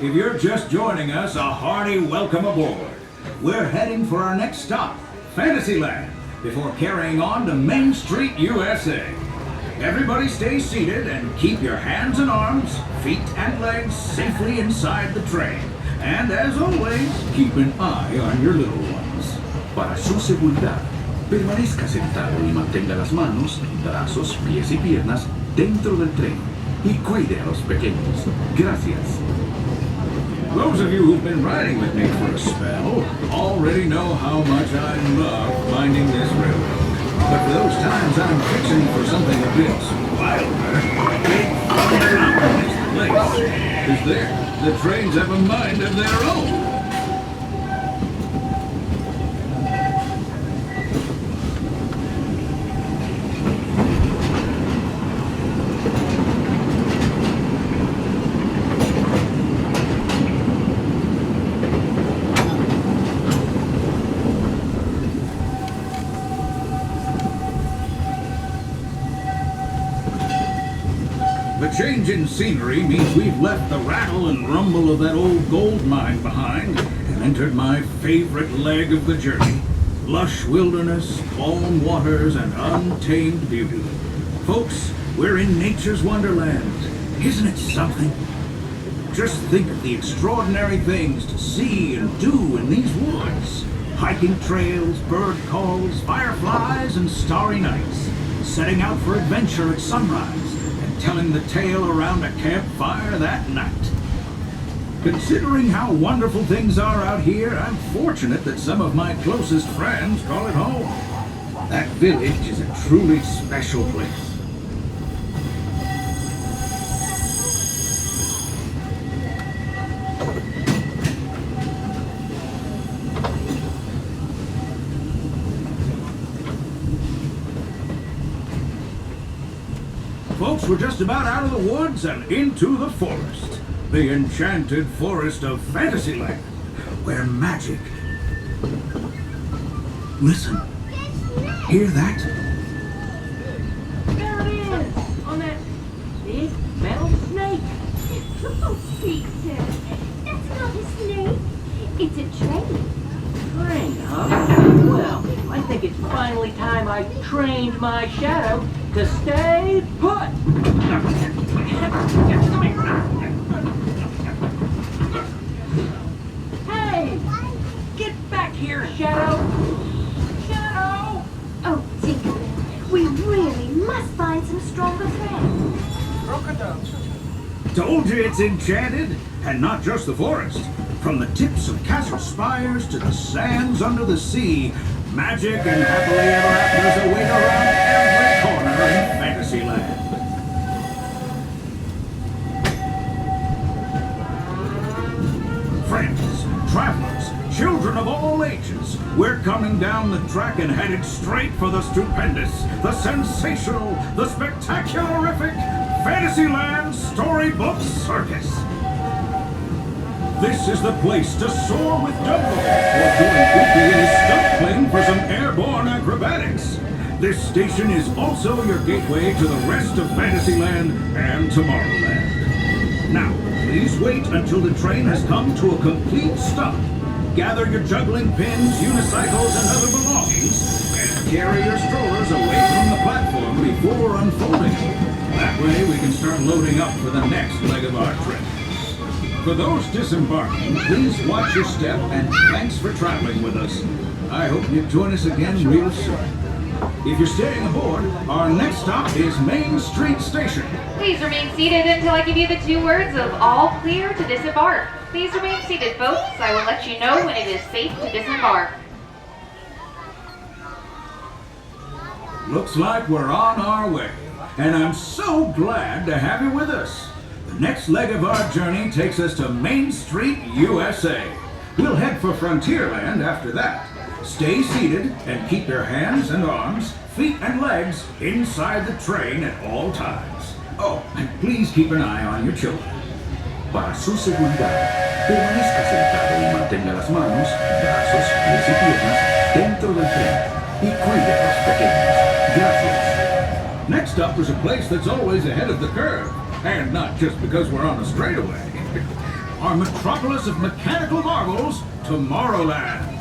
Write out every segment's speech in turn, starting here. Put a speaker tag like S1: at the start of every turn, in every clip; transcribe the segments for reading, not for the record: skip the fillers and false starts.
S1: If you're just joining us, a hearty welcome aboard. We're heading for our next stop, Fantasyland, before carrying on to Main Street U.S.A. Everybody stay seated and keep your hands and arms, feet and legs safely inside the train. And as always, keep an eye on your little ones.
S2: Para su seguridad, permanezca sentado y mantenga las manos, brazos, pies y piernas dentro del tren y cuide a los pequeños. Gracias.
S1: Those of you who've been riding with me for a spell already know how much I love minding this railroad. But for those times I'm fixing for something a bit wilder, big Frontierland is the place. Because there, the trains have a mind of their own. The change in scenery means we've left the rattle and rumble of that old gold mine behind and entered my favorite leg of the journey. Lush wilderness, calm waters, and untamed beauty. Folks, we're in nature's wonderland. Isn't it something? Just think of the extraordinary things to see and do in these woods. Hiking trails, bird calls, fireflies, and starry nights. Setting out for adventure at sunrise. Telling the tale around a campfire that night. Considering how wonderful things are out here, I'm fortunate that some of my closest friends call it home. That village is a truly special place. Folks, we're just about out of the woods and into the forest. The enchanted forest of Fantasyland, where magic... Listen. Hear that?
S3: There it is! On that big metal snake!
S4: Oh, Peter, that's not a snake. It's a train.
S3: Train, huh? Well, I think it's finally time I trained my shadow to stay put! Hey! Get back here, Shadow! Shadow!
S4: Oh, Tinkerbell, we really must find some stronger friends.
S1: Told you it's enchanted, and not just the forest. From the tips of castle spires to the sands under the sea, magic and happily ever afters await around every corner in Fantasyland. Friends, travelers, children of all ages, we're coming down the track and headed straight for the stupendous, the sensational, the spectacularific Fantasyland Storybook Circus. This is the place to soar with Dumbo, or join Goofy in his stunt plane for some airborne acrobatics. This station is also your gateway to the rest of Fantasyland and Tomorrowland. Now, please wait until the train has come to a complete stop. Gather your juggling pins, unicycles, and other belongings, and carry your strollers away from the platform before unfolding. That way we can start loading up for the next leg of our trip. For those disembarking, please watch your step and thanks for traveling with us. I hope you join us again real soon. If you're staying aboard, our next stop is Main Street Station.
S5: Please remain seated until I give you the 2 words of all clear to disembark. Please remain seated, folks. I will let you know when it is safe to disembark.
S1: Looks like we're on our way, and I'm so glad to have you with us. The next leg of our journey takes us to Main Street, USA. We'll head for Frontierland after that. Stay seated and keep your hands and arms, feet and legs inside the train at all times. Oh, and please keep an eye on your children.
S2: Para su seguridad, permanezca sentado y mantenga las manos, brazos, pies y piernas dentro del tren y cuide a los pequeños. Gracias.
S1: Next up is a place that's always ahead of the curve, and not just because we're on a straightaway. our metropolis of mechanical marvels, Tomorrowland.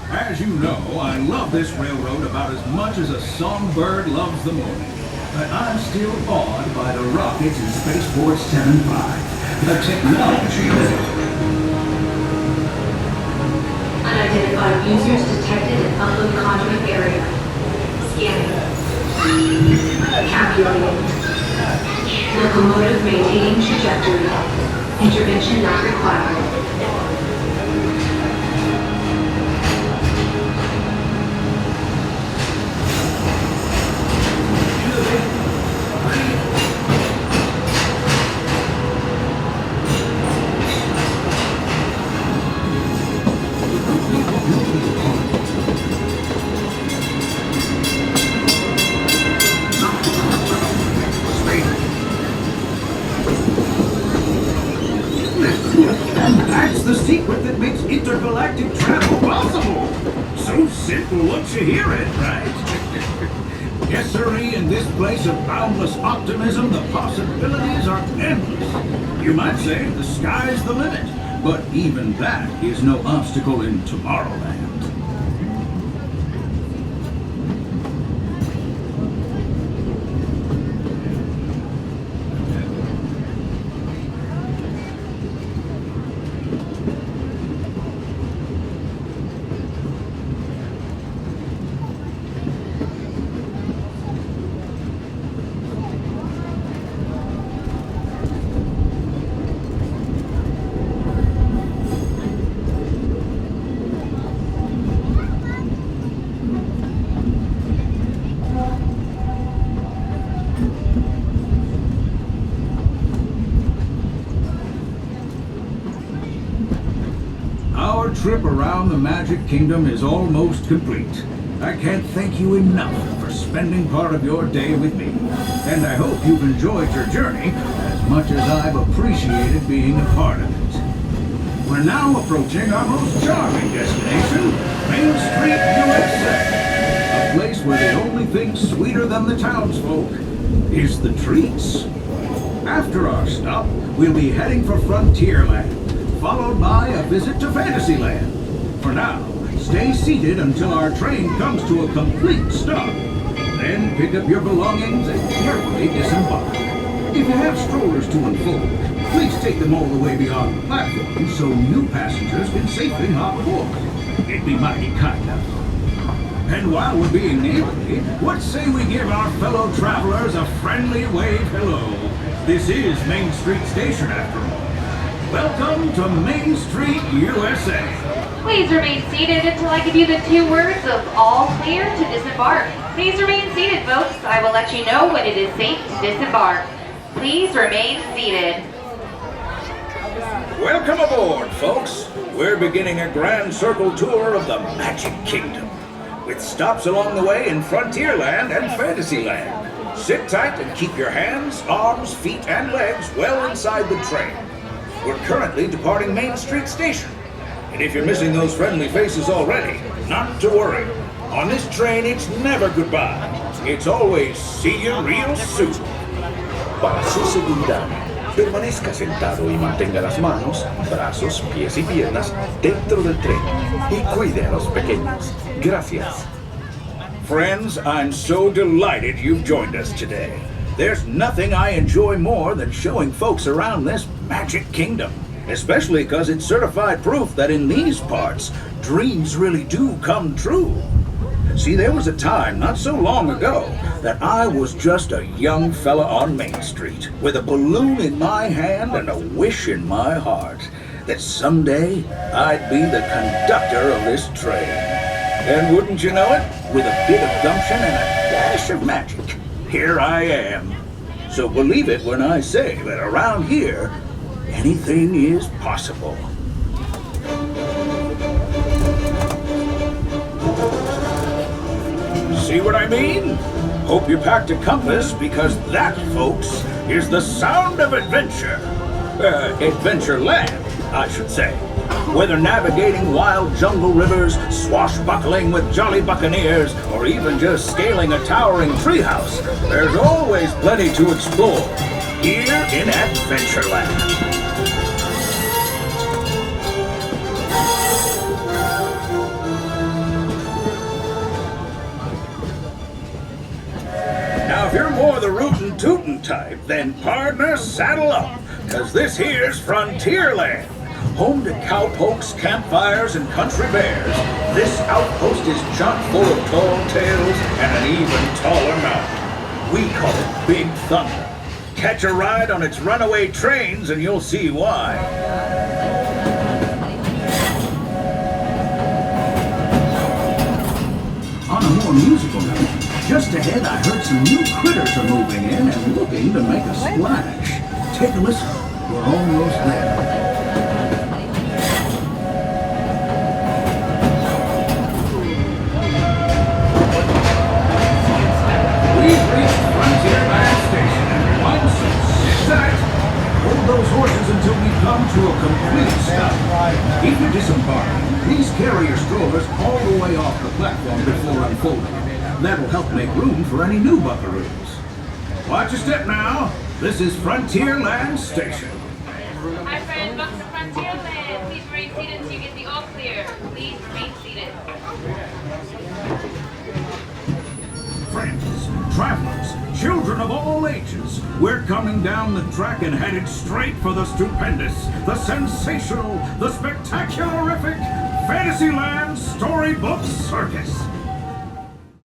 S1: As you know, I love this railroad about as much as a songbird loves the morning. But I'm still awed by the rockets in Spaceport 75. The technology of it.
S6: Unidentified users detected in upload conduit area. Scanning. Calculating. Locomotive maintaining trajectory. Intervention not required.
S1: That's the secret that makes intergalactic travel possible. So simple once you hear it, right? Yes, sirree, in this place of boundless optimism, the possibilities are endless. You might say the sky's the limit, but even that is no obstacle in Tomorrowland. Our trip around the Magic Kingdom is almost complete. I can't thank you enough for spending part of your day with me. And I hope you've enjoyed your journey as much as I've appreciated being a part of it. We're now approaching our most charming destination, Main Street U.S.A. A place where the only thing sweeter than the townsfolk is the treats. After our stop, we'll be heading for Frontierland, followed by a visit to Fantasyland. For now, stay seated until our train comes to a complete stop. Then pick up your belongings and carefully disembark. If you have strollers to unfold, please take them all the way beyond the platform so new passengers can safely hop aboard. It'd be mighty kind of them. And while we're being neighborly, what say we give our fellow travelers a friendly wave hello? This is Main Street Station after all. Welcome to Main Street U.S.A.
S5: Please remain seated until I give you the 2 words of all clear to disembark. Please remain seated, folks. I will let you know when it is safe to disembark. Please remain seated.
S1: Welcome aboard, folks. We're beginning a grand circle tour of the Magic Kingdom, with stops along the way in Frontierland and Fantasyland. Sit tight and keep your hands, arms, feet, and legs well inside the train. We're currently departing Main Street Station. And if you're missing those friendly faces already, not to worry. On this train, it's never goodbye. It's always see you real soon.
S2: Para su seguridad, permanezca sentado y mantenga las manos, brazos, pies y piernas dentro del tren y cuide a los pequeños. Gracias.
S1: Friends, I'm so delighted you've joined us today. There's nothing I enjoy more than showing folks around this Magic Kingdom, especially because it's certified proof that in these parts, dreams really do come true. See, there was a time not so long ago that I was just a young fella on Main Street with a balloon in my hand and a wish in my heart that someday I'd be the conductor of this train. And wouldn't you know it, with a bit of gumption and a dash of magic, here I am. So believe it when I say that around here, anything is possible. See what I mean? Hope you packed a compass, because that, folks, is the sound of adventure. Adventureland, I should say. Whether navigating wild jungle rivers, swashbuckling with jolly buccaneers, or even just scaling a towering treehouse, there's always plenty to explore here in Adventureland. Now, if you're more the rootin' tootin' type, then partner, saddle up, cause this here's Frontierland. Home to cowpokes, campfires, and country bears, this outpost is chock full of tall tales and an even taller mountain. We call it Big Thunder. Catch a ride on its runaway trains and you'll see why.
S2: On a more musical note, just ahead I heard some new critters are moving in and looking to make a splash. Take a listen. We're almost there.
S1: We've reached Frontierland Station, and once sit tight.
S2: Hold those horses until we come to a complete stop. If you're disembarking, please carry your strollers all the way off the platform before unfolding. That'll help make room for any new buckaroos.
S1: Watch your step now. This is Frontierland Station.
S5: Hi friends, welcome to Frontierland. Please remain seated until you get the all clear. Please remain seated.
S1: Friends, travelers, children of all ages, we're coming down the track and headed straight for the stupendous, the sensational, the spectacularific Fantasyland Storybook Circus.